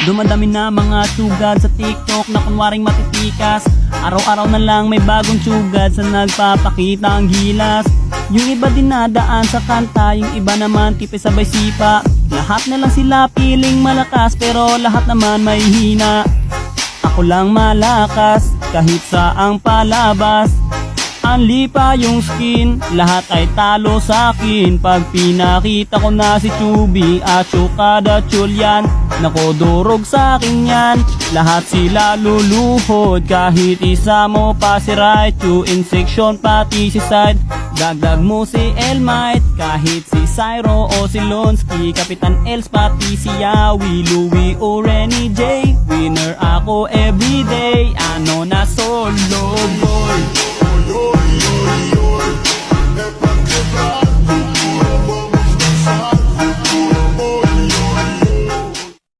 Dumadami na mga sugad sa TikTok na kunwaring matitikas. Araw-araw na lang may bagong sugad sa nagpapakita ang gilas. Yung iba dinadaan sa kanta, yung iba naman tipe sabay sipa. Lahat na lang sila piling malakas pero lahat naman may hina. Ako lang malakas kahit saang palabas. Anli pa yung skin, lahat ay talo sa akin. Pag pinakita ko na si Chubby at Chukada Chulyan, nako durog sa akin yan. Lahat sila luluhod, kahit isa mo pa si Raichu. In section pati si Side, dagdag mo si Elmite. Kahit si Cyro o si Lonsky, Kapitan Els pati si Yawi, Louie o Renny J. Winner ako everyday, ano na solo boy.